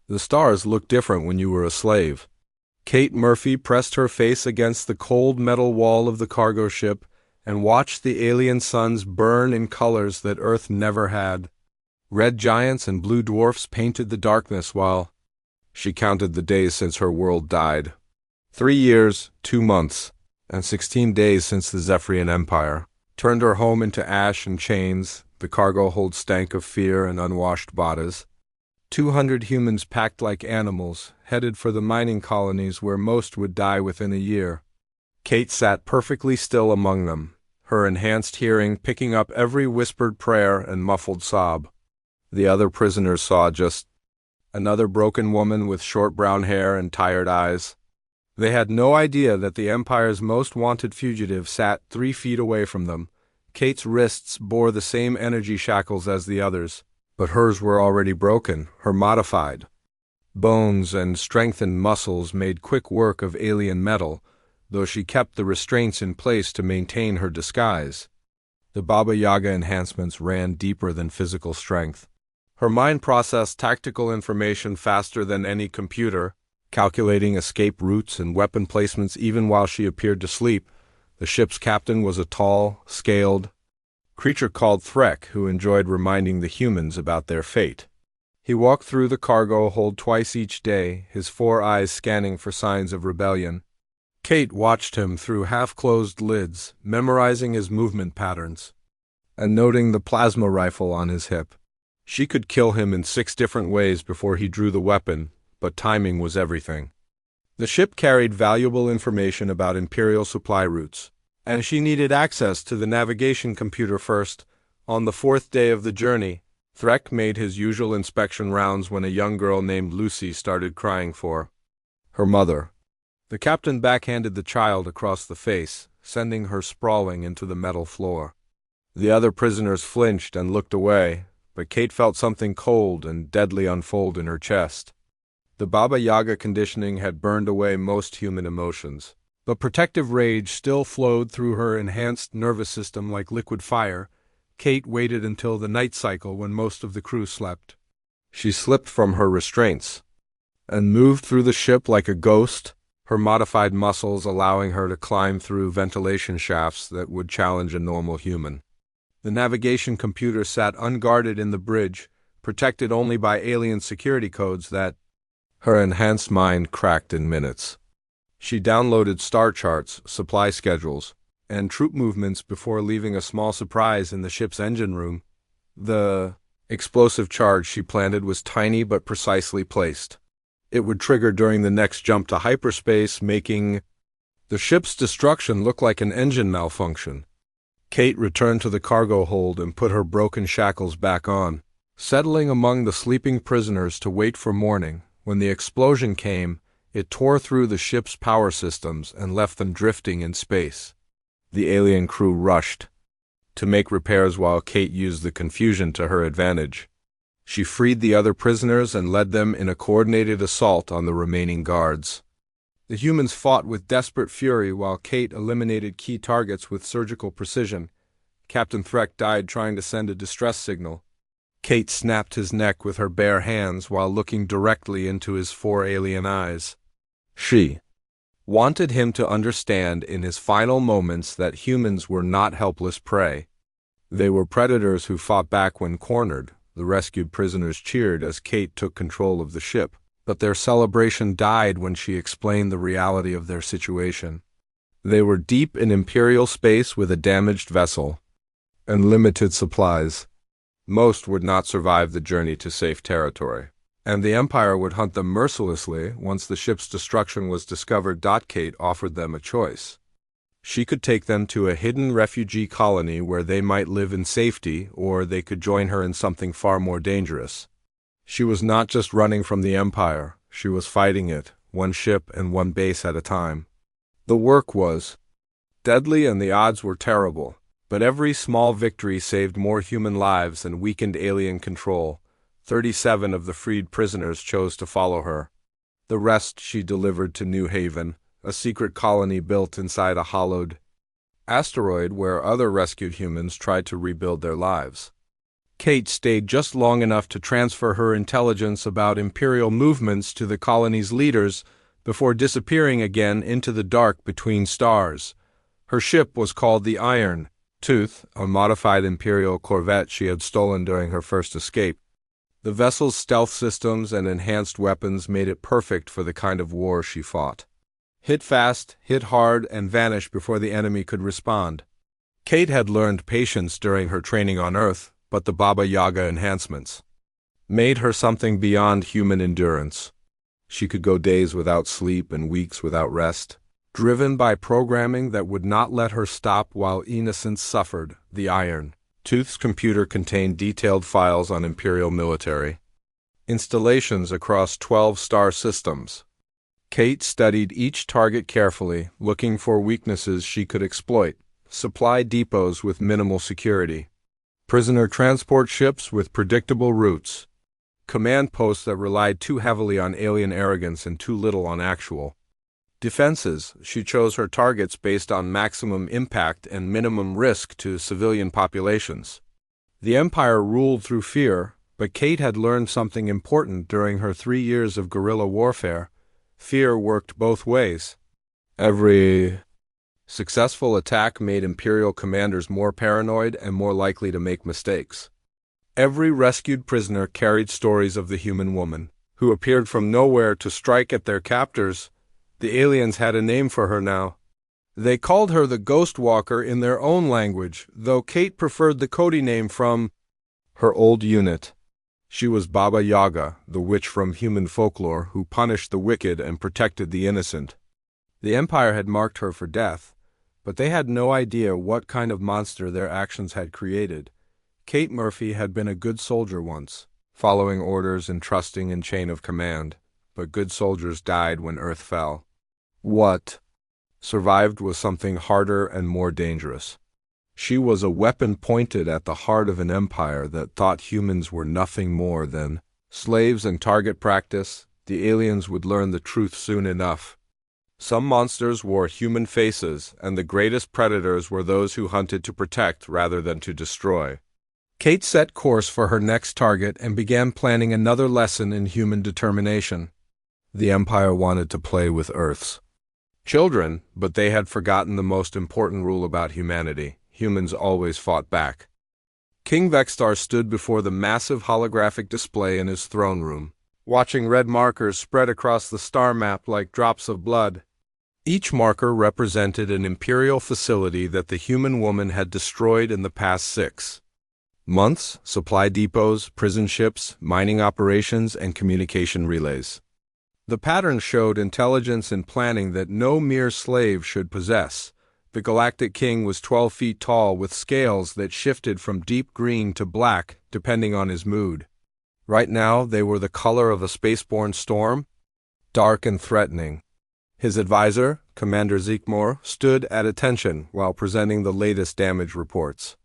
The stars looked different when you were a slave. Kate Murphy pressed her face against the cold metal wall of the cargo ship and watched the alien suns burn in colors that Earth never had. Red giants and blue dwarfs painted the darkness while she counted the days since her world died. 3 years, 2 months, and 16 days since the Zephyrian Empire turned her home into ash and chains. The cargo hold stank of fear and unwashed bodies. 200 humans packed like animals, headed for the mining colonies where most would die within a year. Kate sat perfectly still among them, her enhanced hearing picking up every whispered prayer and muffled sob. The other prisoners saw just another broken woman with short brown hair and tired eyes. They had no idea that the Empire's most wanted fugitive sat 3 feet away from them. Kate's wrists bore the same energy shackles as the others, but hers were already broken, her modified. Bones and strengthened muscles made quick work of alien metal, though she kept the restraints in place to maintain her disguise. The Baba Yaga enhancements ran deeper than physical strength. Her mind processed tactical information faster than any computer, calculating escape routes and weapon placements even while she appeared to sleep. The ship's captain was a tall, scaled creature called Threk, who enjoyed reminding the humans about their fate. He walked through the cargo hold twice each day, his 4 eyes scanning for signs of rebellion. Kate watched him through half-closed lids, memorizing his movement patterns, and noting the plasma rifle on his hip. She could kill him in 6 different ways before he drew the weapon, but timing was everything. The ship carried valuable information about Imperial supply routes, and she needed access to the navigation computer first. On the 4th day of the journey, Threk made his usual inspection rounds when a young girl named Lucy started crying for her mother. The captain backhanded the child across the face, sending her sprawling into the metal floor. The other prisoners flinched and looked away, but Kate felt something cold and deadly unfold in her chest. The Baba Yaga conditioning had burned away most human emotions, but protective rage still flowed through her enhanced nervous system like liquid fire. Kate waited until the night cycle when most of the crew slept. She slipped from her restraints and moved through the ship like a ghost, her modified muscles allowing her to climb through ventilation shafts that would challenge a normal human. The navigation computer sat unguarded in the bridge, protected only by alien security codes that her enhanced mind cracked in minutes. She downloaded star charts, supply schedules, and troop movements before leaving a small surprise in the ship's engine room. The explosive charge she planted was tiny but precisely placed. It would trigger during the next jump to hyperspace, making the ship's destruction look like an engine malfunction. Kate returned to the cargo hold and put her broken shackles back on, settling among the sleeping prisoners to wait for morning. When the explosion came, it tore through the ship's power systems and left them drifting in space. The alien crew rushed to make repairs while Kate used the confusion to her advantage. She freed the other prisoners and led them in a coordinated assault on the remaining guards. The humans fought with desperate fury while Kate eliminated key targets with surgical precision. Captain Threk died trying to send a distress signal. Kate snapped his neck with her bare hands while looking directly into his 4 alien eyes. She wanted him to understand in his final moments that humans were not helpless prey. They were predators who fought back when cornered. The rescued prisoners cheered as Kate took control of the ship, but their celebration died when she explained the reality of their situation. They were deep in Imperial space with a damaged vessel and limited supplies. Most would not survive the journey to safe territory, and the Empire would hunt them mercilessly once the ship's destruction was discovered. Kate offered them a choice. She could take them to a hidden refugee colony where they might live in safety, or they could join her in something far more dangerous. She was not just running from the Empire, she was fighting it, one ship and one base at a time. The work was deadly and the odds were terrible, but every small victory saved more human lives and weakened alien control. 37 of the freed prisoners chose to follow her. The rest she delivered to New Haven, a secret colony built inside a hollowed asteroid where other rescued humans tried to rebuild their lives. Kate stayed just long enough to transfer her intelligence about Imperial movements to the colony's leaders before disappearing again into the dark between stars. Her ship was called the Iron Tooth, a modified Imperial corvette she had stolen during her first escape. The vessel's stealth systems and enhanced weapons made it perfect for the kind of war she fought. Hit fast, hit hard, and vanish before the enemy could respond. Kate had learned patience during her training on Earth, but the Baba Yaga enhancements made her something beyond human endurance. She could go days without sleep and weeks without rest, driven by programming that would not let her stop while innocents suffered. The Iron Tooth's computer contained detailed files on Imperial military installations across 12 star systems. Kate studied each target carefully, looking for weaknesses she could exploit. Supply depots with minimal security, prisoner transport ships with predictable routes, command posts that relied too heavily on alien arrogance and too little on actual defenses. She chose her targets based on maximum impact and minimum risk to civilian populations. The Empire ruled through fear, but Kate had learned something important during her 3 years of guerrilla warfare. Fear worked both ways. Every successful attack made Imperial commanders more paranoid and more likely to make mistakes. Every rescued prisoner carried stories of the human woman, who appeared from nowhere to strike at their captors. The aliens had a name for her now. They called her the Ghost Walker in their own language, though Kate preferred the Cody name from her old unit. She was Baba Yaga, the witch from human folklore who punished the wicked and protected the innocent. The Empire had marked her for death, but they had no idea what kind of monster their actions had created. Kate Murphy had been a good soldier once, following orders and trusting in chain of command, but good soldiers died when Earth fell. What survived was something harder and more dangerous. She was a weapon pointed at the heart of an empire that thought humans were nothing more than slaves and target practice. The aliens would learn the truth soon enough. Some monsters wore human faces, and the greatest predators were those who hunted to protect rather than to destroy. Kate set course for her next target and began planning another lesson in human determination. The Empire wanted to play with Earth's children, but they had forgotten the most important rule about humanity. Humans always fought back. King Vextar stood before the massive holographic display in his throne room, watching red markers spread across the star map like drops of blood. Each marker represented an Imperial facility that the human woman had destroyed in the past 6 months: supply depots, prison ships, mining operations, and communication relays. The pattern showed intelligence and planning that no mere slave should possess. The Galactic King was 12 feet tall with scales that shifted from deep green to black depending on his mood. Right now, they were the color of a spaceborne storm, dark and threatening. His advisor, Commander Zeekmore, stood at attention while presenting the latest damage reports.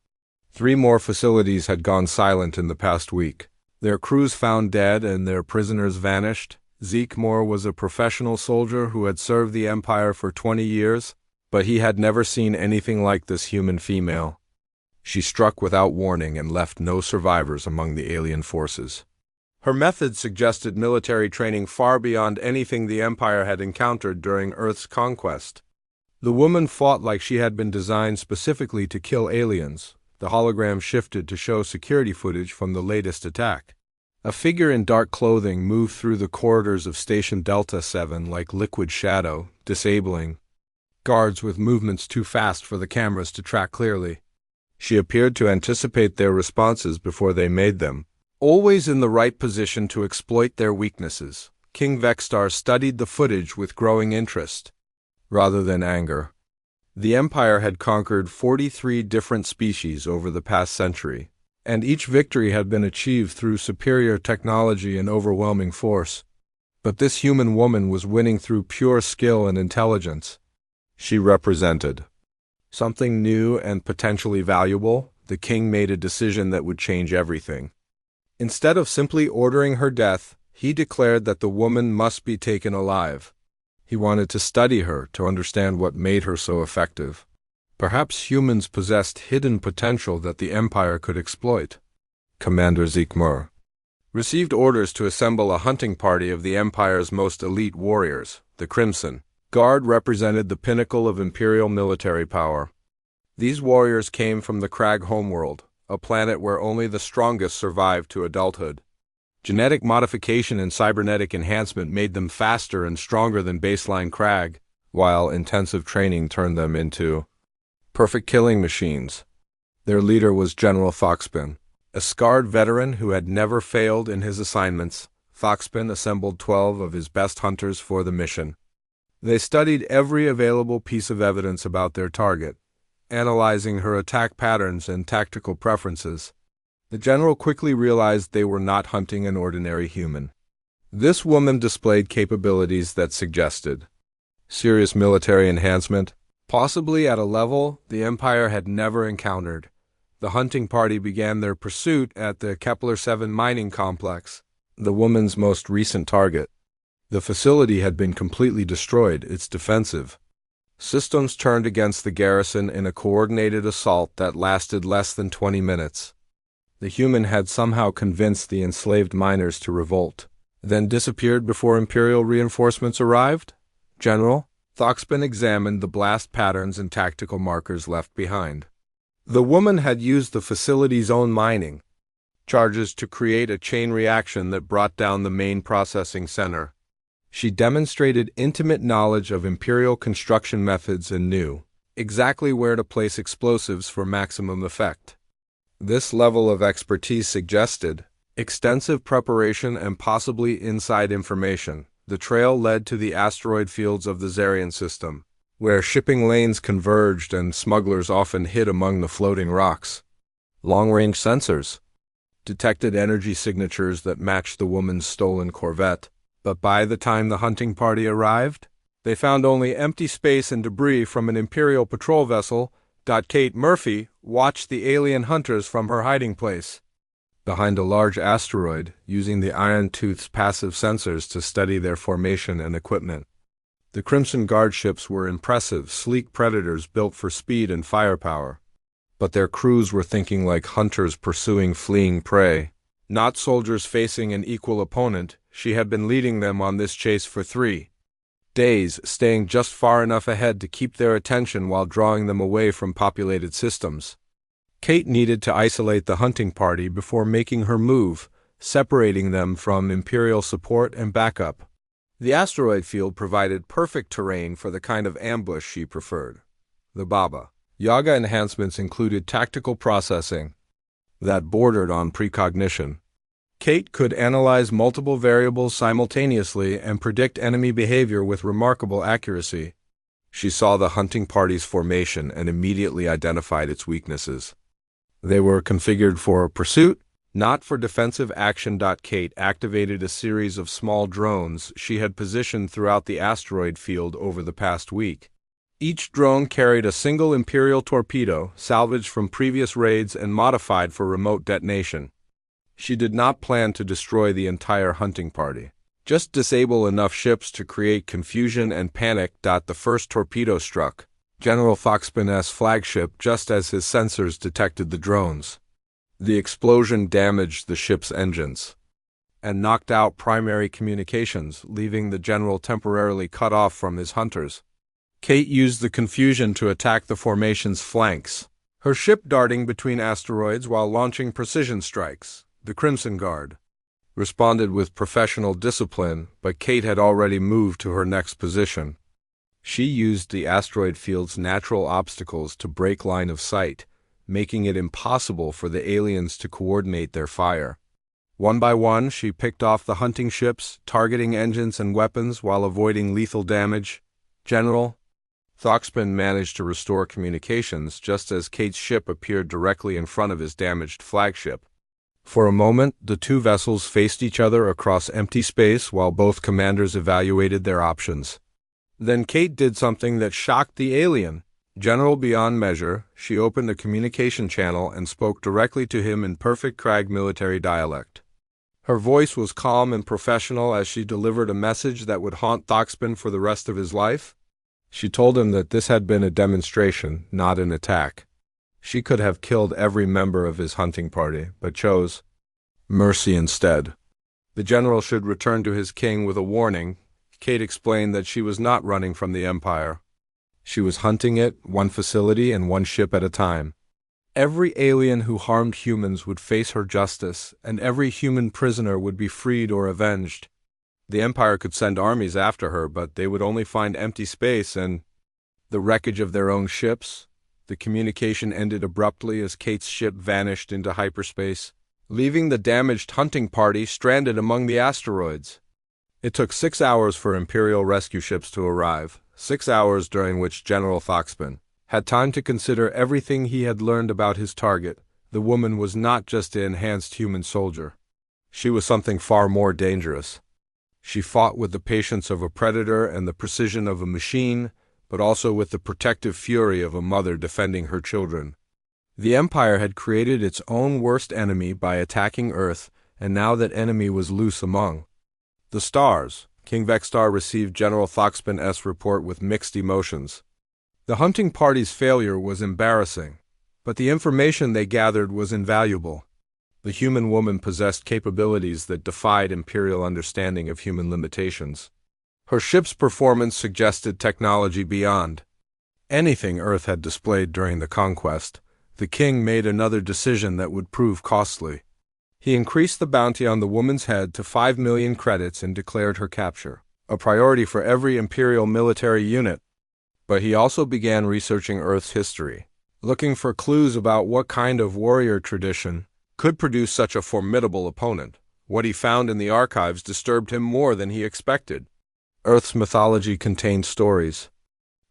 3 more facilities had gone silent in the past week. Their crews found dead and their prisoners vanished. Zeekmore was a professional soldier who had served the Empire for 20 years, but he had never seen anything like this human female. She struck without warning and left no survivors among the alien forces. Her methods suggested military training far beyond anything the Empire had encountered during Earth's conquest. The woman fought like she had been designed specifically to kill aliens. The hologram shifted to show security footage from the latest attack. A figure in dark clothing moved through the corridors of Station Delta 7 like liquid shadow, disabling guards with movements too fast for the cameras to track clearly. She appeared to anticipate their responses before they made them, always in the right position to exploit their weaknesses. King Vextar studied the footage with growing interest, rather than anger. The Empire had conquered 43 different species over the past century, and each victory had been achieved through superior technology and overwhelming force. But this human woman was winning through pure skill and intelligence. She represented something new and potentially valuable. The king made a decision that would change everything. Instead of simply ordering her death, he declared that the woman must be taken alive. He wanted to study her to understand what made her so effective. Perhaps humans possessed hidden potential that the Empire could exploit. Commander Zekmur, received orders to assemble a hunting party of the Empire's most elite warriors. The Crimson Guard represented the pinnacle of Imperial military power. These warriors came from the Krag homeworld, a planet where only the strongest survived to adulthood. Genetic modification and cybernetic enhancement made them faster and stronger than baseline Krag, while intensive training turned them into perfect killing machines. Their leader was General Foxpin, a scarred veteran who had never failed in his assignments. Foxpin assembled 12 of his best hunters for the mission. They studied every available piece of evidence about their target, analyzing her attack patterns and tactical preferences. The general quickly realized they were not hunting an ordinary human. This woman displayed capabilities that suggested serious military enhancement, possibly at a level the Empire had never encountered. The hunting party began their pursuit at the Kepler 7 mining complex, the woman's most recent target. The facility had been completely destroyed, its defensive systems turned against the garrison in a coordinated assault that lasted less than 20 minutes. The human had somehow convinced the enslaved miners to revolt, then disappeared before Imperial reinforcements arrived. General Thoxpin examined the blast patterns and tactical markers left behind. The woman had used the facility's own mining charges to create a chain reaction that brought down the main processing center. She demonstrated intimate knowledge of Imperial construction methods and knew exactly where to place explosives for maximum effect. This level of expertise suggested extensive preparation and possibly inside information. The trail led to the asteroid fields of the Zarian system, where shipping lanes converged and smugglers often hid among the floating rocks. Long-range sensors detected energy signatures that matched the woman's stolen Corvette, but by the time the hunting party arrived, they found only empty space and debris from an Imperial patrol vessel. Kate Murphy watched the alien hunters from her hiding place behind a large asteroid, using the Iron Tooth's passive sensors to study their formation and equipment. The Crimson Guard ships were impressive, sleek predators built for speed and firepower, but their crews were thinking like hunters pursuing fleeing prey, not soldiers facing an equal opponent. She had been leading them on this chase for 3 days, staying just far enough ahead to keep their attention while drawing them away from populated systems. Kate needed to isolate the hunting party before making her move, separating them from Imperial support and backup. The asteroid field provided perfect terrain for the kind of ambush she preferred. The Baba Yaga enhancements included tactical processing that bordered on precognition. Kate could analyze multiple variables simultaneously and predict enemy behavior with remarkable accuracy. She saw the hunting party's formation and immediately identified its weaknesses. They were configured for pursuit, not for defensive action. Kate activated a series of small drones she had positioned throughout the asteroid field over the past week. Each drone carried a single Imperial torpedo, salvaged from previous raids and modified for remote detonation. She did not plan to destroy the entire hunting party, just disable enough ships to create confusion and panic. The first torpedo struck General Foxpin's flagship just as his sensors detected the drones. The explosion damaged the ship's engines and knocked out primary communications, leaving the general temporarily cut off from his hunters. Kate used the confusion to attack the formation's flanks, her ship darting between asteroids while launching precision strikes. The Crimson Guard responded with professional discipline, but Kate had already moved to her next position. She used the asteroid field's natural obstacles to break line of sight, making it impossible for the aliens to coordinate their fire. One by one, she picked off the hunting ships, targeting engines and weapons while avoiding lethal damage. General Thoxpin managed to restore communications just as Kate's ship appeared directly in front of his damaged flagship. For a moment, the two vessels faced each other across empty space while both commanders evaluated their options. Then Kate did something that shocked the alien general beyond measure. She opened a communication channel and spoke directly to him in perfect Krag military dialect. Her voice was calm and professional as she delivered a message that would haunt Thoxpin for the rest of his life. She told him that this had been a demonstration, not an attack. She could have killed every member of his hunting party, but chose mercy instead. The general should return to his king with a warning. Kate explained that she was not running from the Empire. She was hunting it, one facility and one ship at a time. Every alien who harmed humans would face her justice, and every human prisoner would be freed or avenged. The Empire could send armies after her, but they would only find empty space and the wreckage of their own ships. The communication ended abruptly as Kate's ship vanished into hyperspace, leaving the damaged hunting party stranded among the asteroids. It took 6 hours for Imperial rescue ships to arrive, 6 hours during which General Foxman had time to consider everything he had learned about his target. The woman was not just an enhanced human soldier. She was something far more dangerous. She fought with the patience of a predator and the precision of a machine, but also with the protective fury of a mother defending her children. The Empire had created its own worst enemy by attacking Earth, and now that enemy was loose among the stars. King Vextar received General Foxman's report with mixed emotions. The hunting party's failure was embarrassing, but the information they gathered was invaluable. The human woman possessed capabilities that defied Imperial understanding of human limitations. Her ship's performance suggested technology beyond anything Earth had displayed during the conquest. The king made another decision that would prove costly. He increased the bounty on the woman's head to 5 million credits and declared her capture a priority for every Imperial military unit. But he also began researching Earth's history, looking for clues about what kind of warrior tradition could produce such a formidable opponent. What he found in the archives disturbed him more than he expected. Earth's mythology contained stories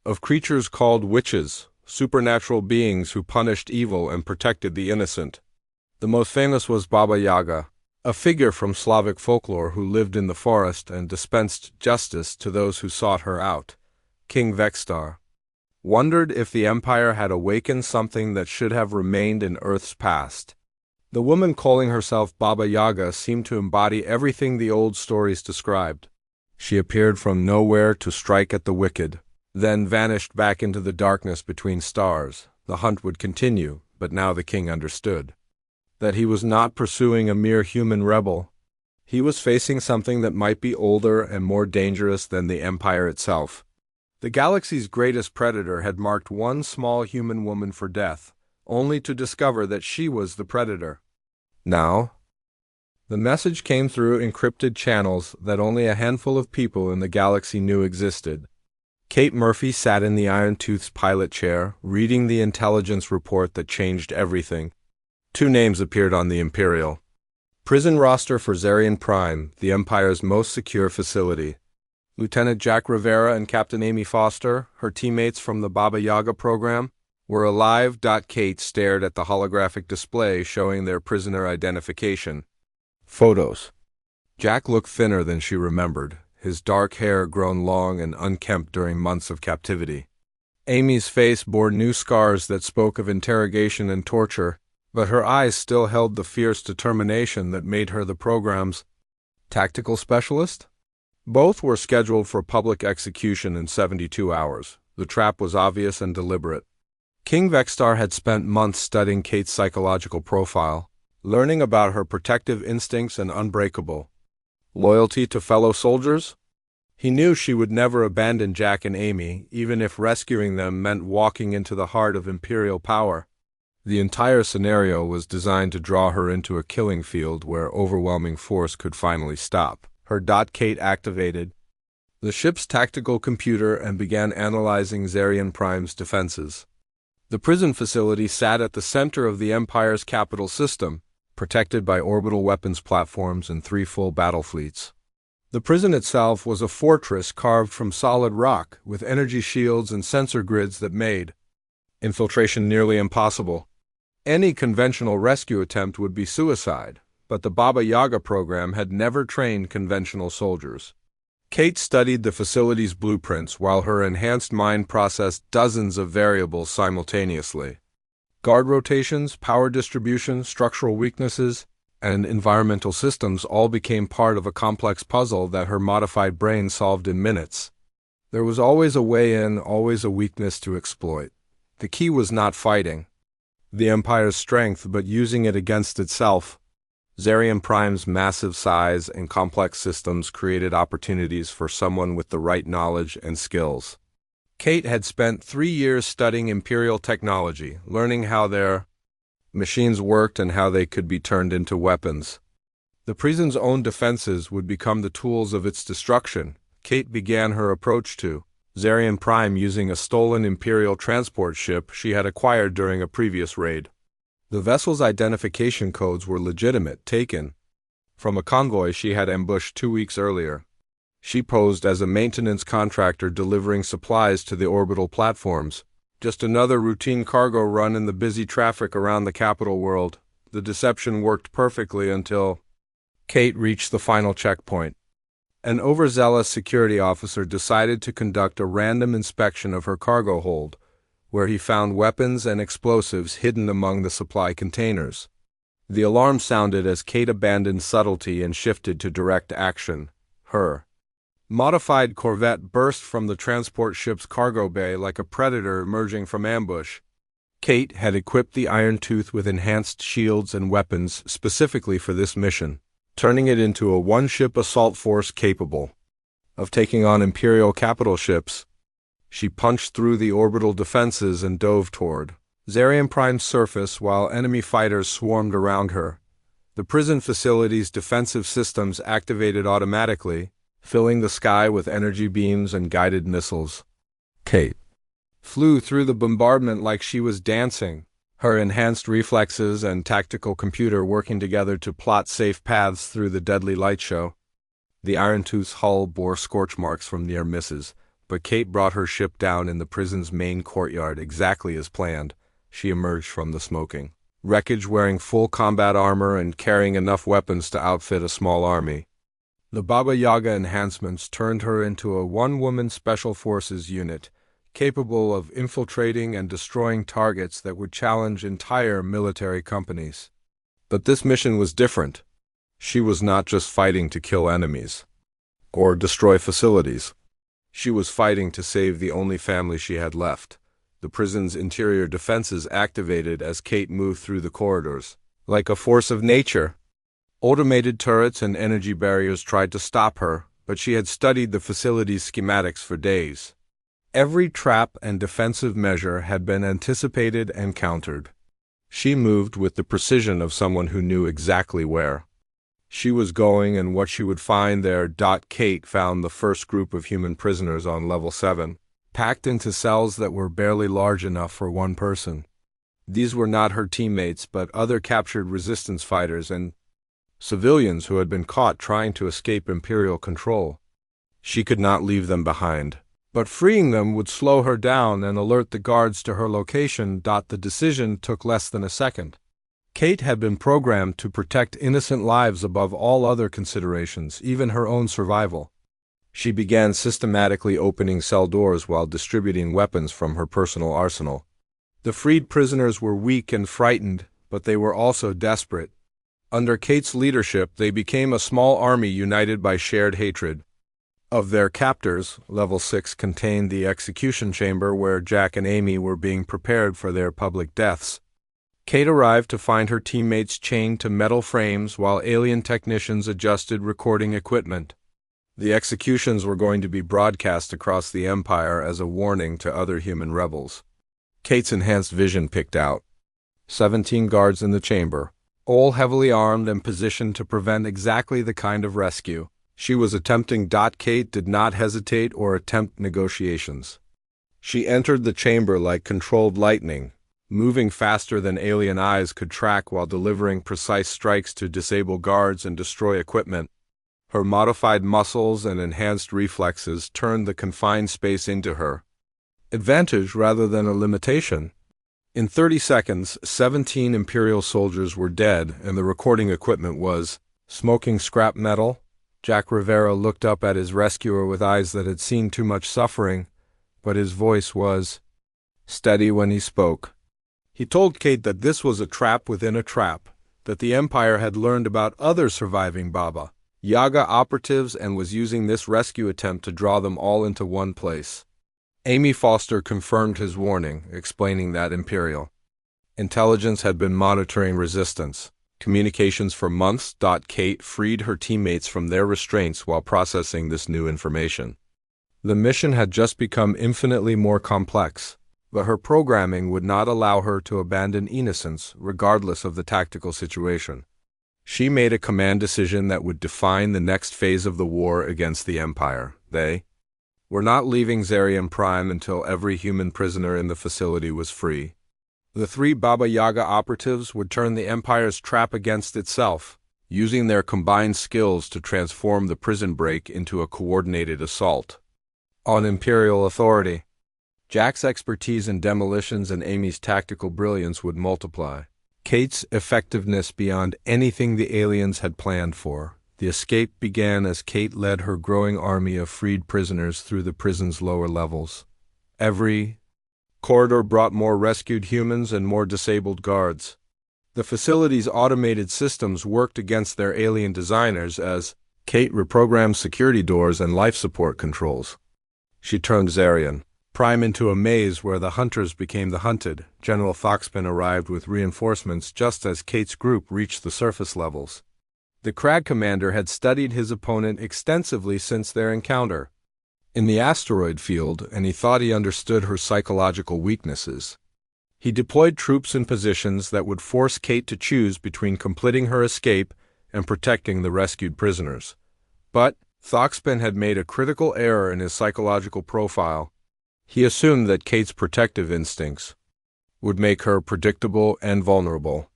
of creatures called witches, supernatural beings who punished evil and protected the innocent. The most famous was Baba Yaga, a figure from Slavic folklore who lived in the forest and dispensed justice to those who sought her out. King Vextar wondered if the Empire had awakened something that should have remained in Earth's past. The woman calling herself Baba Yaga seemed to embody everything the old stories described. She appeared from nowhere to strike at the wicked, then vanished back into the darkness between stars. The hunt would continue, but now the king understood that he was not pursuing a mere human rebel. He was facing something that might be older and more dangerous than the Empire itself. The galaxy's greatest predator had marked one small human woman for death, only to discover that she was the predator. Now, the message came through encrypted channels that only a handful of people in the galaxy knew existed. Kate Murphy sat in the Iron Tooth's pilot chair, reading the intelligence report that changed everything. 2 names appeared on the Imperial prison roster for Zarian Prime, the Empire's most secure facility. Lieutenant Jack Rivera and Captain Amy Foster, her teammates from the Baba Yaga program, were alive. Kate stared at the holographic display showing their prisoner identification photos. Jack looked thinner than she remembered, his dark hair grown long and unkempt during months of captivity. Amy's face bore new scars that spoke of interrogation and torture, but her eyes still held the fierce determination that made her the program's tactical specialist. Both were scheduled for public execution in 72 hours. The trap was obvious and deliberate. King Vextar had spent months studying Kate's psychological profile, learning about her protective instincts and unbreakable loyalty to fellow soldiers. He knew she would never abandon Jack and Amy, even if rescuing them meant walking into the heart of Imperial power. The entire scenario was designed to draw her into a killing field where overwhelming force could finally stop. Her Kate activated the ship's tactical computer and began analyzing Zarian Prime's defenses. The prison facility sat at the center of the Empire's capital system, protected by orbital weapons platforms and 3 full battle fleets. The prison itself was a fortress carved from solid rock, with energy shields and sensor grids that made infiltration nearly impossible. Any conventional rescue attempt would be suicide, but the Baba Yaga program had never trained conventional soldiers. Kate studied the facility's blueprints while her enhanced mind processed dozens of variables simultaneously. Guard rotations, power distribution, structural weaknesses, and environmental systems all became part of a complex puzzle that her modified brain solved in minutes. There was always a way in, always a weakness to exploit. The key was not fighting. the Empire's strength but using it against itself. Zarian Prime's massive size and complex systems created opportunities for someone with the right knowledge and skills. Kate had spent 3 years studying Imperial technology, learning how their machines worked and how they could be turned into weapons. The prison's own defenses would become the tools of its destruction. Kate began her approach to Zarian Prime using a stolen Imperial transport ship she had acquired during a previous raid. The vessel's identification codes were legitimate, taken from a convoy she had ambushed 2 weeks earlier. She posed as a maintenance contractor delivering supplies to the orbital platforms. Just another routine cargo run in the busy traffic around the capital world. The deception worked perfectly until Kate reached the final checkpoint. An overzealous security officer decided to conduct a random inspection of her cargo hold, where he found weapons and explosives hidden among the supply containers. The alarm sounded as Kate abandoned subtlety and shifted to direct action. Her modified corvette burst from the transport ship's cargo bay like a predator emerging from ambush. Kate had equipped the Iron Tooth with enhanced shields and weapons specifically for this mission, turning it into a one-ship assault force capable of taking on Imperial capital ships. She punched through the orbital defenses and dove toward Zarian Prime's surface while enemy fighters swarmed around her. The prison facility's defensive systems activated automatically, filling the sky with energy beams and guided missiles. Kate flew through the bombardment like she was dancing, her enhanced reflexes and tactical computer working together to plot safe paths through the deadly light show. The Iron Tooth's hull bore scorch marks from near misses, but Kate brought her ship down in the prison's main courtyard exactly as planned. She emerged from the smoking wreckage wearing full combat armor and carrying enough weapons to outfit a small army. The Baba Yaga enhancements turned her into a one-woman special forces unit, capable of infiltrating and destroying targets that would challenge entire military companies. But this mission was different. She was not just fighting to kill enemies or destroy facilities. She was fighting to save the only family she had left. The prison's interior defenses activated as Kate moved through the corridors. Like a force of nature, automated turrets and energy barriers tried to stop her, but she had studied the facility's schematics for days. Every trap and defensive measure had been anticipated and countered. She moved with the precision of someone who knew exactly where she was going and what she would find there. Kate found the first group of human prisoners on level 7, packed into cells that were barely large enough for one person. These were not her teammates, but other captured resistance fighters and civilians who had been caught trying to escape Imperial control. She could not leave them behind, but freeing them would slow her down and alert the guards to her location. The decision took less than a second. Kate had been programmed to protect innocent lives above all other considerations, even her own survival. She began systematically opening cell doors while distributing weapons from her personal arsenal. The freed prisoners were weak and frightened, but they were also desperate. Under Kate's leadership, they became a small army united by shared hatred of their captors. Level 6 contained the execution chamber where Jack and Amy were being prepared for their public deaths. Kate arrived to find her teammates chained to metal frames while alien technicians adjusted recording equipment. The executions were going to be broadcast across the Empire as a warning to other human rebels. Kate's enhanced vision picked out 17 guards in the chamber, all heavily armed and positioned to prevent exactly the kind of rescue she was attempting. Kate did not hesitate or attempt negotiations. She entered the chamber like controlled lightning, moving faster than alien eyes could track while delivering precise strikes to disable guards and destroy equipment. Her modified muscles and enhanced reflexes turned the confined space into her advantage rather than a limitation. In 30 seconds, 17 Imperial soldiers were dead and the recording equipment was smoking scrap metal. Jack Rivera looked up at his rescuer with eyes that had seen too much suffering, but his voice was steady when he spoke. He told Kate that this was a trap within a trap, that the Empire had learned about other surviving Baba Yaga operatives and was using this rescue attempt to draw them all into one place. Amy Foster confirmed his warning, explaining that Imperial Intelligence had been monitoring resistance communications for months. Kate freed her teammates from their restraints while processing this new information. The mission had just become infinitely more complex, but her programming would not allow her to abandon innocence regardless of the tactical situation. She made a command decision that would define the next phase of the war against the Empire. They were not leaving Zarian Prime until every human prisoner in the facility was free. The three Baba Yaga operatives would turn the Empire's trap against itself, using their combined skills to transform the prison break into a coordinated assault on Imperial authority. Jack's expertise in demolitions and Amy's tactical brilliance would multiply Kate's effectiveness beyond anything the aliens had planned for. The escape began as Kate led her growing army of freed prisoners through the prison's lower levels. Every corridor brought more rescued humans and more disabled guards. The facility's automated systems worked against their alien designers as Kate reprogrammed security doors and life support controls. She turned Zarian Prime into a maze where the hunters became the hunted. General Foxpin arrived with reinforcements just as Kate's group reached the surface levels. The Crag commander had studied his opponent extensively since their encounter in the asteroid field, and he thought he understood her psychological weaknesses. He deployed troops in positions that would force Kate to choose between completing her escape and protecting the rescued prisoners. But Foxpin had made a critical error in his psychological profile. He assumed that Kate's protective instincts would make her predictable and vulnerable.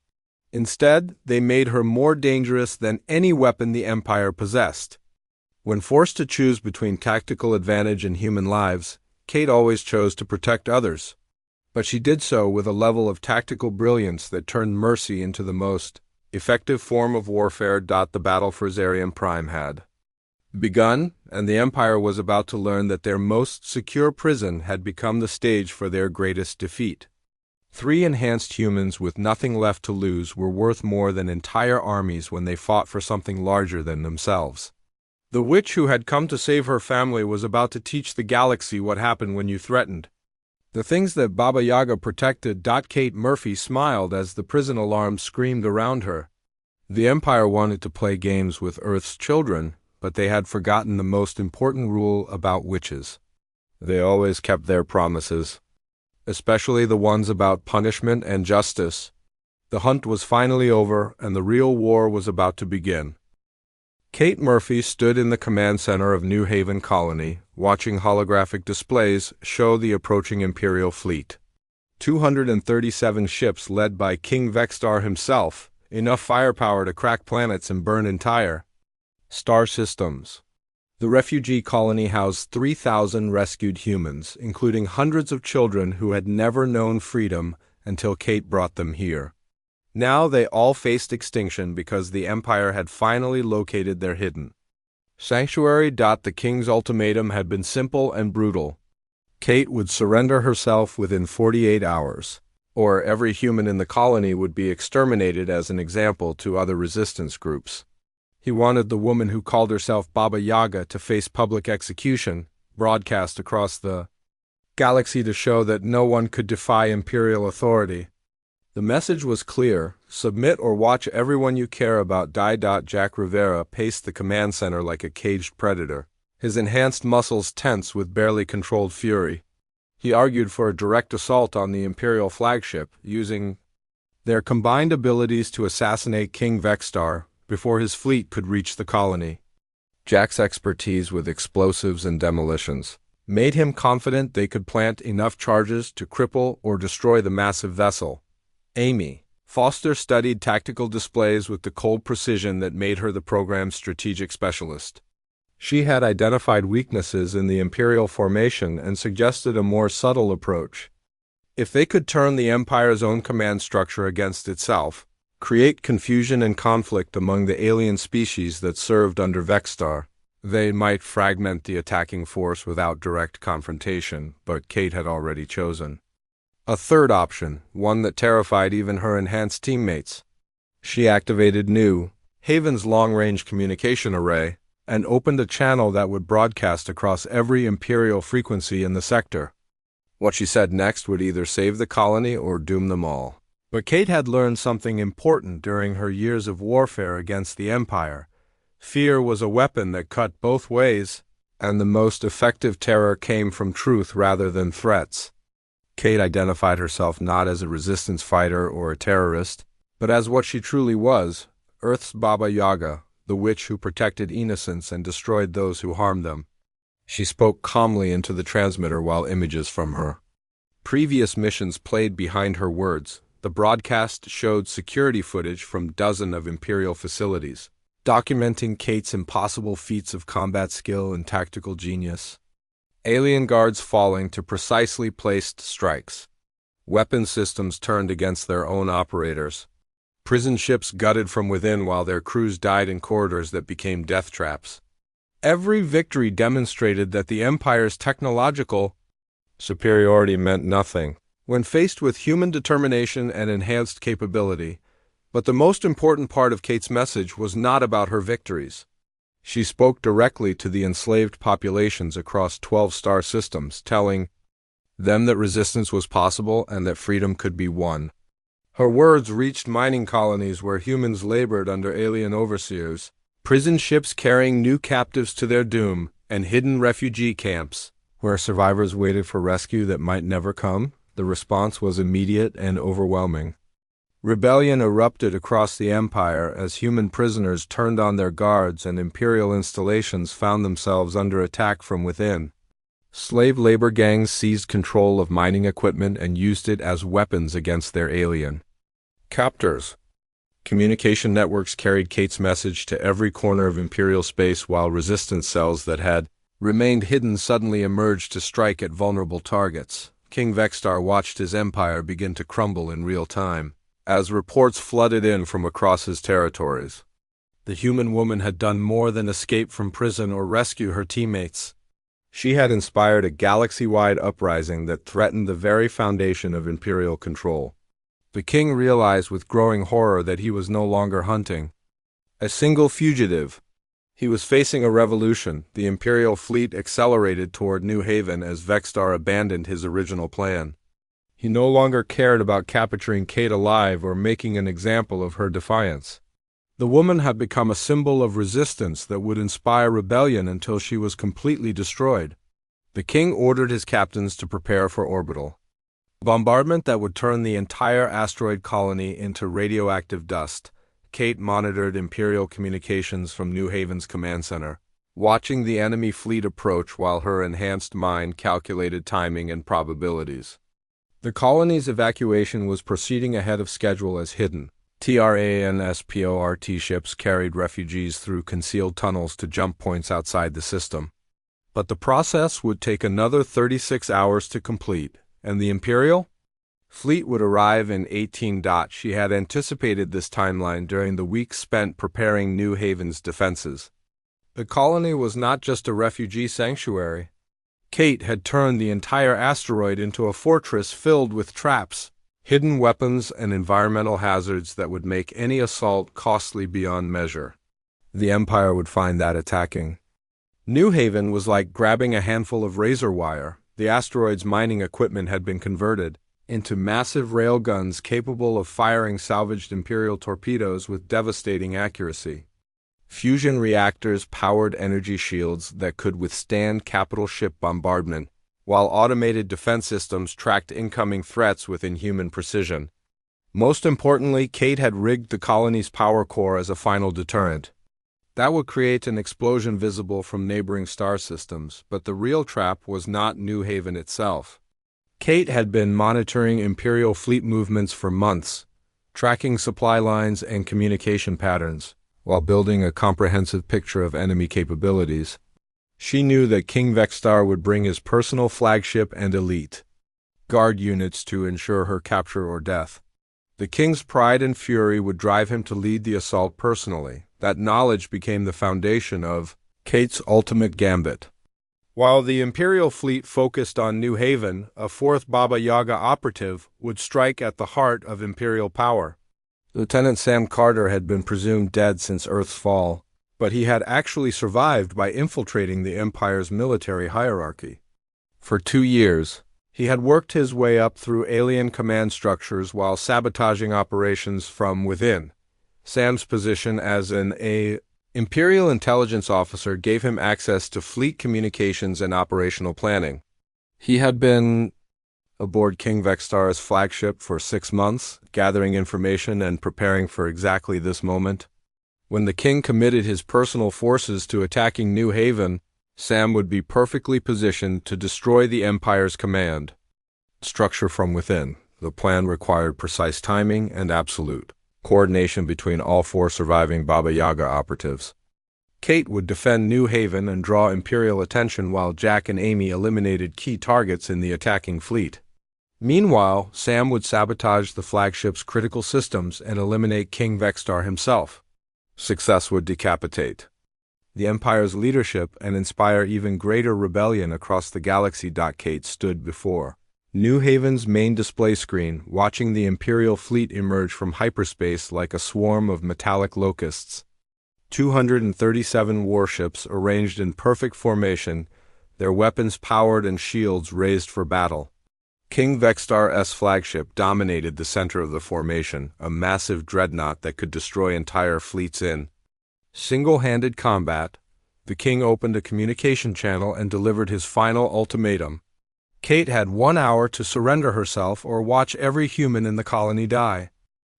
Instead, they made her more dangerous than any weapon the Empire possessed. When forced to choose between tactical advantage and human lives, Kate always chose to protect others. But she did so with a level of tactical brilliance that turned mercy into the most effective form of warfare. The battle for Zarian Prime had begun, and the Empire was about to learn that their most secure prison had become the stage for their greatest defeat. 3 enhanced humans with nothing left to lose were worth more than entire armies when they fought for something larger than themselves. The witch who had come to save her family was about to teach the galaxy what happened when you threatened the things that Baba Yaga protected. Kate Murphy smiled as the prison alarm screamed around her. The Empire wanted to play games with Earth's children, but they had forgotten the most important rule about witches. They always kept their promises, especially the ones about punishment and justice. The hunt was finally over, and the real war was about to begin. Kate Murphy stood in the command center of New Haven Colony, watching holographic displays show the approaching Imperial fleet. 237 ships led by King Vexstar himself, enough firepower to crack planets and burn entire star systems. The refugee colony housed 3,000 rescued humans, including hundreds of children who had never known freedom until Kate brought them here. Now they all faced extinction because the Empire had finally located their hidden sanctuary. The king's ultimatum had been simple and brutal. Kate would surrender herself within 48 hours, or every human in the colony would be exterminated as an example to other resistance groups. He wanted the woman who called herself Baba Yaga to face public execution, broadcast across the galaxy to show that no one could defy Imperial authority. The message was clear: submit or watch everyone you care about die. Jack Rivera paced the command center like a caged predator, his enhanced muscles tense with barely controlled fury. He argued for a direct assault on the Imperial flagship, using their combined abilities to assassinate King Vexstar before his fleet could reach the colony. Jack's expertise with explosives and demolitions made him confident they could plant enough charges to cripple or destroy the massive vessel. Amy Foster studied tactical displays with the cold precision that made her the program's strategic specialist. She had identified weaknesses in the Imperial formation and suggested a more subtle approach. If they could turn the Empire's own command structure against itself, create confusion and conflict among the alien species that served under Vexstar, they might fragment the attacking force without direct confrontation, but Kate had already chosen a third option, one that terrified even her enhanced teammates. She activated New Haven's long-range communication array and opened a channel that would broadcast across every Imperial frequency in the sector. What she said next would either save the colony or doom them all. But Kate had learned something important during her years of warfare against the Empire. Fear was a weapon that cut both ways, and the most effective terror came from truth rather than threats. Kate identified herself not as a resistance fighter or a terrorist, but as what she truly was, Earth's Baba Yaga, the witch who protected innocents and destroyed those who harmed them. She spoke calmly into the transmitter while images from her previous missions played behind her words. The broadcast showed security footage from dozens of Imperial facilities, documenting Kate's impossible feats of combat skill and tactical genius. Alien guards falling to precisely placed strikes. Weapon systems turned against their own operators. Prison ships gutted from within while their crews died in corridors that became death traps. Every victory demonstrated that the Empire's technological superiority meant nothing when faced with human determination and enhanced capability. But the most important part of Kate's message was not about her victories. She spoke directly to the enslaved populations across 12 star systems, telling them that resistance was possible and that freedom could be won. Her words reached mining colonies where humans labored under alien overseers, prison ships carrying new captives to their doom, and hidden refugee camps where survivors waited for rescue that might never come. The response was immediate and overwhelming. Rebellion erupted across the Empire as human prisoners turned on their guards and Imperial installations found themselves under attack from within. Slave labor gangs seized control of mining equipment and used it as weapons against their alien captors. Communication networks carried Kate's message to every corner of Imperial space, while resistance cells that had remained hidden suddenly emerged to strike at vulnerable targets. King Vextar watched his empire begin to crumble in real time as reports flooded in from across his territories. The human woman had done more than escape from prison or rescue her teammates. She had inspired a galaxy-wide uprising that threatened the very foundation of Imperial control. The king realized with growing horror that he was no longer hunting a single fugitive. He was facing a revolution. The Imperial fleet accelerated toward New Haven as Vextar abandoned his original plan. He no longer cared about capturing Kate alive or making an example of her defiance. The woman had become a symbol of resistance that would inspire rebellion until she was completely destroyed. The king ordered his captains to prepare for orbital bombardment that would turn the entire asteroid colony into radioactive dust. Kate monitored Imperial communications from New Haven's command center, watching the enemy fleet approach while her enhanced mind calculated timing and probabilities. The colony's evacuation was proceeding ahead of schedule as hidden transport ships carried refugees through concealed tunnels to jump points outside the system. But the process would take another 36 hours to complete, and the Imperial fleet would arrive in 18. She had anticipated this timeline during the weeks spent preparing New Haven's defenses. The colony was not just a refugee sanctuary. Kate had turned the entire asteroid into a fortress filled with traps, hidden weapons, and environmental hazards that would make any assault costly beyond measure. The Empire would find that attacking New Haven was like grabbing a handful of razor wire. The asteroid's mining equipment had been converted into massive railguns capable of firing salvaged Imperial torpedoes with devastating accuracy. Fusion reactors powered energy shields that could withstand capital ship bombardment, while automated defense systems tracked incoming threats with inhuman precision. Most importantly, Kate had rigged the colony's power core as a final deterrent. That would create an explosion visible from neighboring star systems, but the real trap was not New Haven itself. Kate had been monitoring Imperial fleet movements for months, tracking supply lines and communication patterns, while building a comprehensive picture of enemy capabilities. She knew that King Vextar would bring his personal flagship and elite guard units to ensure her capture or death. The king's pride and fury would drive him to lead the assault personally. That knowledge became the foundation of Kate's ultimate gambit. While the Imperial fleet focused on New Haven, a fourth Baba Yaga operative would strike at the heart of Imperial power. Lieutenant Sam Carter had been presumed dead since Earth's fall, but he had actually survived by infiltrating the Empire's military hierarchy. For 2 years, He had worked his way up through alien command structures while sabotaging operations from within. Sam's position as an Imperial intelligence officer gave him access to fleet communications and operational planning. He had been aboard King Vextar's flagship for 6 months, gathering information and preparing for exactly this moment. When the king committed his personal forces to attacking New Haven, Sam would be perfectly positioned to destroy the Empire's command. Structure from within. The plan required precise timing and absolute coordination between all 4 surviving Baba Yaga operatives. Kate would defend New Haven and draw Imperial attention while Jack and Amy eliminated key targets in the attacking fleet. Meanwhile, Sam would sabotage the flagship's critical systems and eliminate King Vextar himself. Success would decapitate the Empire's leadership and inspire even greater rebellion across the galaxy. Kate stood before New Haven's main display screen, watching the Imperial fleet emerge from hyperspace like a swarm of metallic locusts. 237 warships arranged in perfect formation, their weapons powered and shields raised for battle. King Vextar's flagship dominated the center of the formation, a massive dreadnought that could destroy entire fleets in single-handed combat. The king opened a communication channel and delivered his final ultimatum. Kate had 1 hour to surrender herself or watch every human in the colony die.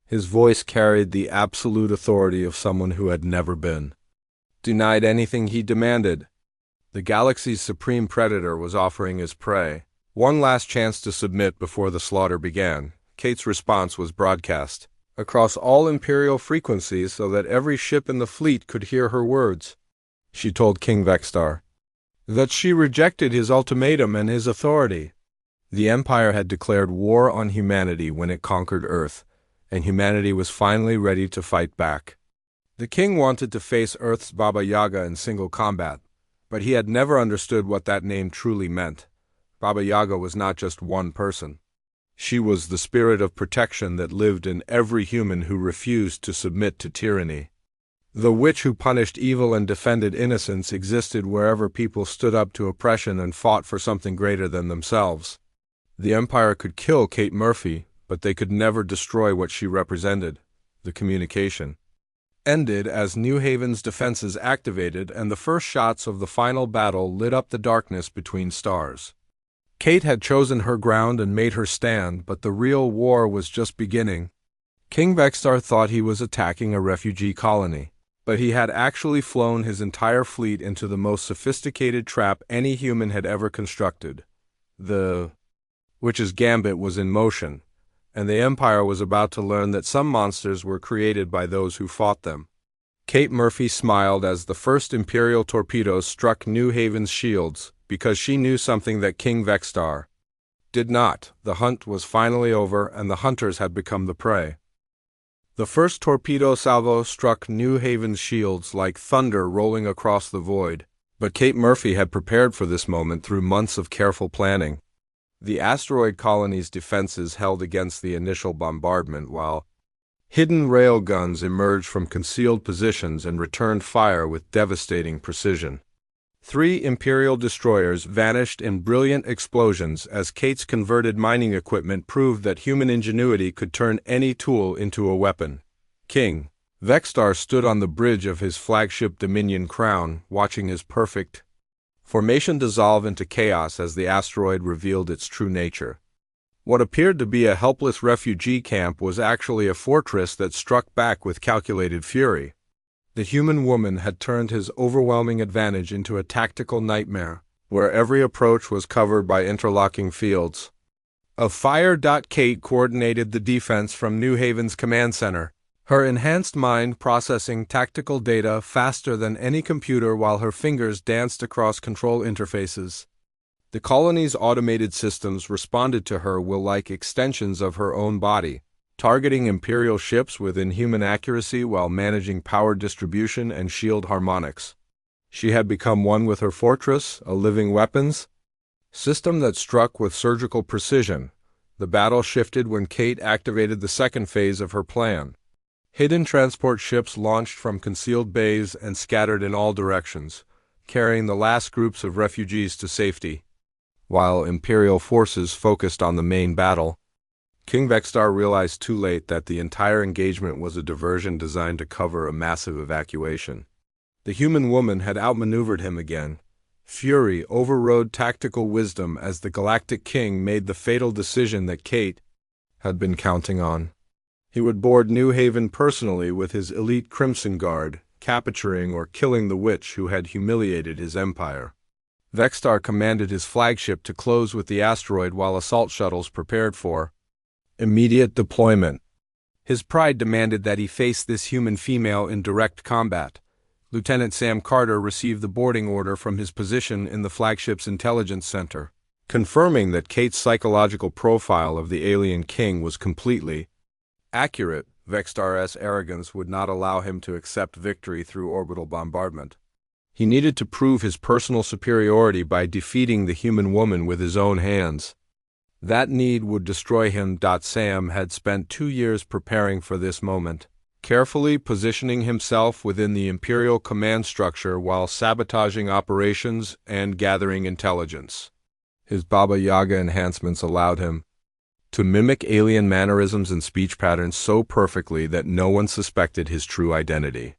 His voice carried the absolute authority of someone who had never been denied anything he demanded. The galaxy's supreme predator was offering his prey one last chance to submit before the slaughter began. Kate's response was broadcast across all Imperial frequencies so that every ship in the fleet could hear her words. She told King Vextar that she rejected his ultimatum and his authority. The Empire had declared war on humanity when it conquered Earth, and humanity was finally ready to fight back. The king wanted to face Earth's Baba Yaga in single combat, but he had never understood what that name truly meant. Baba Yaga was not just one person. She was the spirit of protection that lived in every human who refused to submit to tyranny. The witch who punished evil and defended innocence existed wherever people stood up to oppression and fought for something greater than themselves. The Empire could kill Kate Murphy, but they could never destroy what she represented. The communication ended as New Haven's defenses activated and the first shots of the final battle lit up the darkness between stars. Kate had chosen her ground and made her stand, but the real war was just beginning. King Vextar thought he was attacking a refugee colony, but he had actually flown his entire fleet into the most sophisticated trap any human had ever constructed. The witch's gambit was in motion, and the Empire was about to learn that some monsters were created by those who fought them. Kate Murphy smiled as the first Imperial torpedoes struck New Haven's shields, because she knew something that King Vextar did not. The hunt was finally over, and the hunters had become the prey. The first torpedo salvo struck New Haven's shields like thunder rolling across the void, but Kate Murphy had prepared for this moment through months of careful planning. The asteroid colony's defenses held against the initial bombardment, while hidden rail guns emerged from concealed positions and returned fire with devastating precision. 3 Imperial destroyers vanished in brilliant explosions as Kate's converted mining equipment proved that human ingenuity could turn any tool into a weapon. King Vextar stood on the bridge of his flagship Dominion Crown, watching his perfect formation dissolve into chaos as the asteroid revealed its true nature. What appeared to be a helpless refugee camp was actually a fortress that struck back with calculated fury. The human woman had turned his overwhelming advantage into a tactical nightmare, where every approach was covered by interlocking fields of fire. Kate coordinated the defense from New Haven's command center, her enhanced mind processing tactical data faster than any computer while her fingers danced across control interfaces. The colony's automated systems responded to her will like extensions of her own body, targeting Imperial ships with inhuman accuracy while managing power distribution and shield harmonics. She had become one with her fortress, a living weapons system that struck with surgical precision. The battle shifted when Kate activated the second phase of her plan. Hidden transport ships launched from concealed bays and scattered in all directions, carrying the last groups of refugees to safety. while Imperial forces focused on the main battle. King Vextar realized too late that the entire engagement was a diversion designed to cover a massive evacuation. The human woman had outmaneuvered him again. Fury overrode tactical wisdom as the Galactic King made the fatal decision that Kate had been counting on. He would board New Haven personally with his elite Crimson Guard, capturing or killing the witch who had humiliated his empire. Vextar commanded his flagship to close with the asteroid while assault shuttles prepared for immediate deployment. His pride demanded that he face this human female in direct combat. Lieutenant Sam Carter received the boarding order from his position in the flagship's intelligence center, confirming that Kate's psychological profile of the alien king was completely accurate. Vextar's arrogance would not allow him to accept victory through orbital bombardment. He needed to prove his personal superiority by defeating the human woman with his own hands. That need would destroy him. Sam had spent 2 years preparing for this moment, carefully positioning himself within the Imperial command structure while sabotaging operations and gathering intelligence. His Baba Yaga enhancements allowed him to mimic alien mannerisms and speech patterns so perfectly that no one suspected his true identity.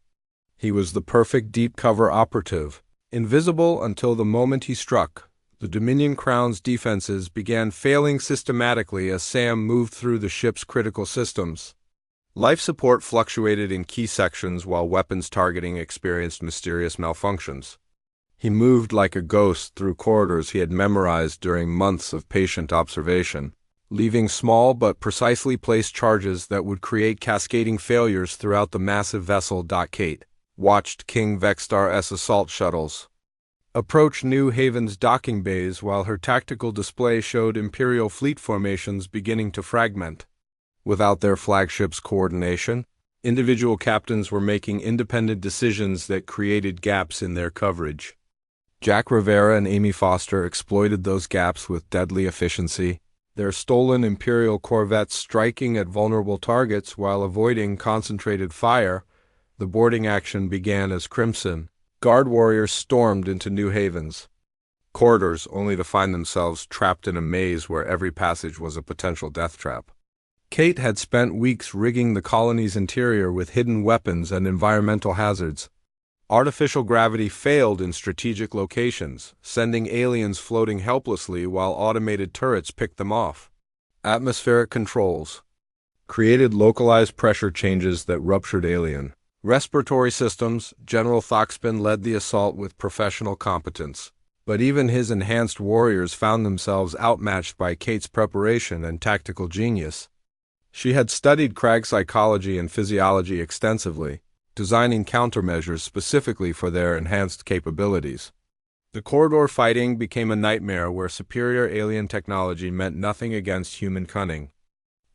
He was the perfect deep-cover operative, invisible until the moment he struck. The Dominion Crown's defenses began failing systematically as Sam moved through the ship's critical systems. Life support fluctuated in key sections while weapons targeting experienced mysterious malfunctions. He moved like a ghost through corridors he had memorized during months of patient observation, leaving small but precisely placed charges that would create cascading failures throughout the massive vessel. Kate watched King Vextar's assault shuttles approach New Haven's docking bays while her tactical display showed Imperial fleet formations beginning to fragment. Without their flagship's coordination, individual captains were making independent decisions that created gaps in their coverage. Jack Rivera and Amy Foster exploited those gaps with deadly efficiency, their stolen Imperial corvettes striking at vulnerable targets while avoiding concentrated fire. The boarding action began as Crimson Guard warriors stormed into New Haven's corridors only to find themselves trapped in a maze where every passage was a potential death trap. Kate had spent weeks rigging the colony's interior with hidden weapons and environmental hazards. Artificial gravity failed in strategic locations, sending aliens floating helplessly while automated turrets picked them off. Atmospheric controls created localized pressure changes that ruptured alien respiratory systems. General Thoxpin led the assault with professional competence, but even his enhanced warriors found themselves outmatched by Kate's preparation and tactical genius. She had studied Krag's psychology and physiology extensively, designing countermeasures specifically for their enhanced capabilities. The corridor fighting became a nightmare where superior alien technology meant nothing against human cunning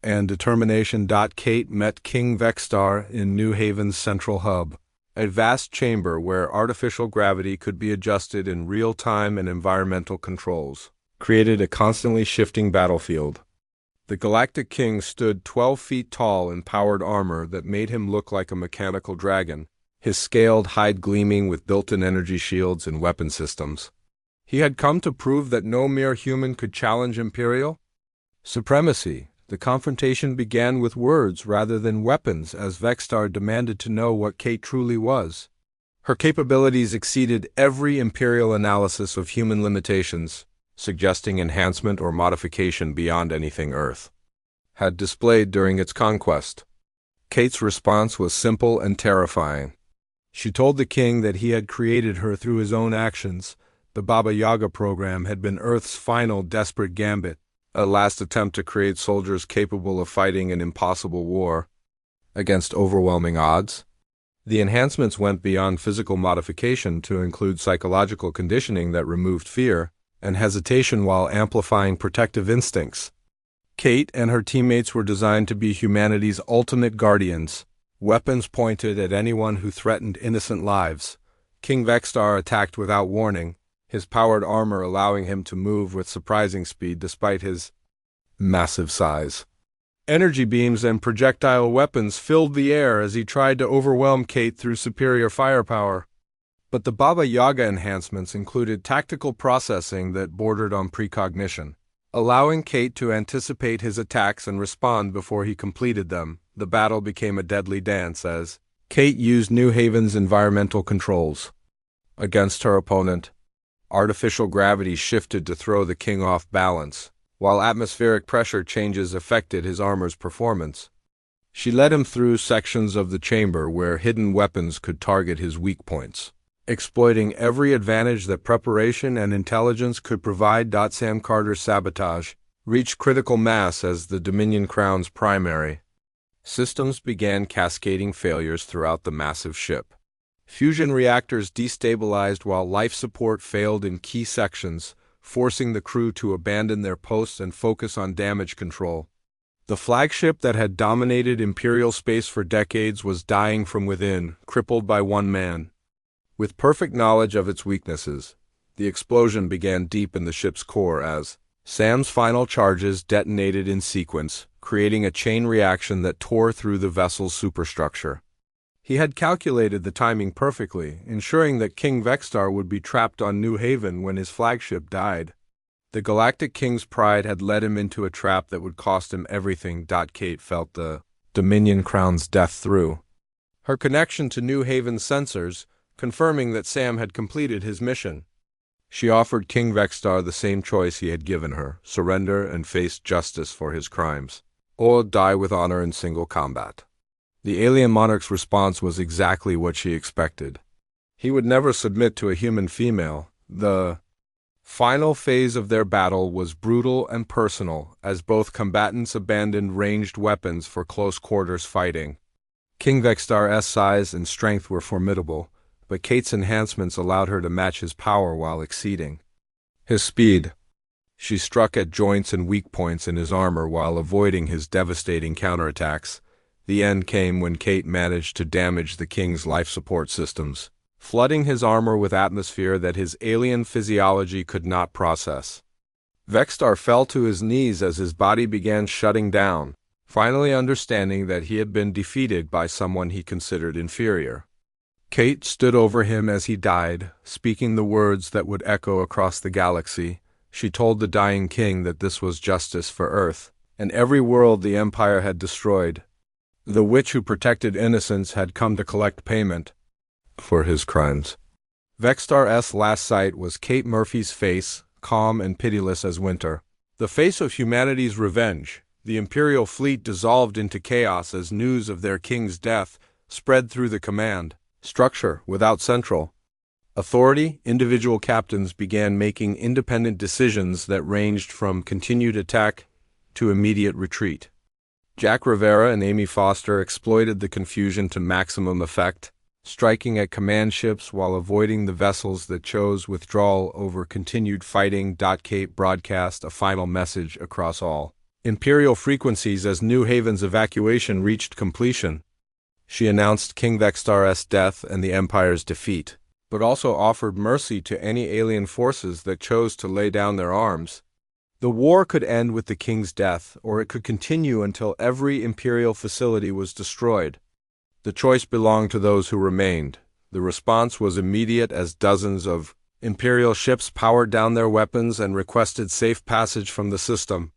and determination. Kate met King Vextar in New Haven's central hub, a vast chamber where artificial gravity could be adjusted in real time and environmental controls created a constantly shifting battlefield. The Galactic King stood 12 feet tall in powered armor that made him look like a mechanical dragon, his scaled hide gleaming with built-in energy shields and weapon systems. He had come to prove that no mere human could challenge Imperial supremacy. The confrontation began with words rather than weapons as Vextar demanded to know what Kate truly was. Her capabilities exceeded every Imperial analysis of human limitations, suggesting enhancement or modification beyond anything Earth had displayed during its conquest. Kate's response was simple and terrifying. She told the king that he had created her through his own actions. The Baba Yaga program had been Earth's final desperate gambit, a last attempt to create soldiers capable of fighting an impossible war against overwhelming odds. The enhancements went beyond physical modification to include psychological conditioning that removed fear and hesitation while amplifying protective instincts. Kate and her teammates were designed to be humanity's ultimate guardians, weapons pointed at anyone who threatened innocent lives. King Vextar attacked without warning, his powered armor allowing him to move with surprising speed despite his massive size. Energy beams and projectile weapons filled the air as he tried to overwhelm Kate through superior firepower. But the Baba Yaga enhancements included tactical processing that bordered on precognition, allowing Kate to anticipate his attacks and respond before he completed them. The battle became a deadly dance as Kate used New Haven's environmental controls against her opponent. Artificial gravity shifted to throw the king off balance, while atmospheric pressure changes affected his armor's performance. She led him through sections of the chamber where hidden weapons could target his weak points, exploiting every advantage that preparation and intelligence could provide. Sam Carter's sabotage reached critical mass as the Dominion Crown's primary systems began cascading failures throughout the massive ship. Fusion reactors destabilized while life support failed in key sections, forcing the crew to abandon their posts and focus on damage control. The flagship that had dominated Imperial space for decades was dying from within, crippled by one man. With perfect knowledge of its weaknesses, the explosion began deep in the ship's core as Sam's final charges detonated in sequence, creating a chain reaction that tore through the vessel's superstructure. He had calculated the timing perfectly, ensuring that King Vextar would be trapped on New Haven when his flagship died. The Galactic King's pride had led him into a trap that would cost him everything. Kate felt the Dominion Crown's death through her connection to New Haven's sensors, confirming that Sam had completed his mission. She offered King Vextar the same choice he had given her: surrender and face justice for his crimes, or die with honor in single combat. The alien monarch's response was exactly what she expected. He would never submit to a human female. The final phase of their battle was brutal and personal, as both combatants abandoned ranged weapons for close-quarters fighting. King Vextar's size and strength were formidable, but Kate's enhancements allowed her to match his power while exceeding his speed. She struck at joints and weak points in his armor while avoiding his devastating counterattacks. The end came when Kate managed to damage the king's life support systems, flooding his armor with atmosphere that his alien physiology could not process. Vextar fell to his knees as his body began shutting down, finally understanding that he had been defeated by someone he considered inferior. Kate stood over him as he died, speaking the words that would echo across the galaxy. She told the dying king that this was justice for Earth, and every world the Empire had destroyed. The witch who protected innocence had come to collect payment for his crimes. Vextar's last sight was Kate Murphy's face, calm and pitiless as winter. The face of humanity's revenge. The Imperial fleet dissolved into chaos as news of their king's death spread through the command structure without central authority. Individual captains began making independent decisions that ranged from continued attack to immediate retreat. Jack Rivera and Amy Foster exploited the confusion to maximum effect, striking at command ships while avoiding the vessels that chose withdrawal over continued fighting. Kate broadcast a final message across all Imperial frequencies as New Haven's evacuation reached completion. She announced King Vextar's death and the Empire's defeat, but also offered mercy to any alien forces that chose to lay down their arms. The war could end with the king's death, or it could continue until every Imperial facility was destroyed. The choice belonged to those who remained. The response was immediate as dozens of Imperial ships powered down their weapons and requested safe passage from the system.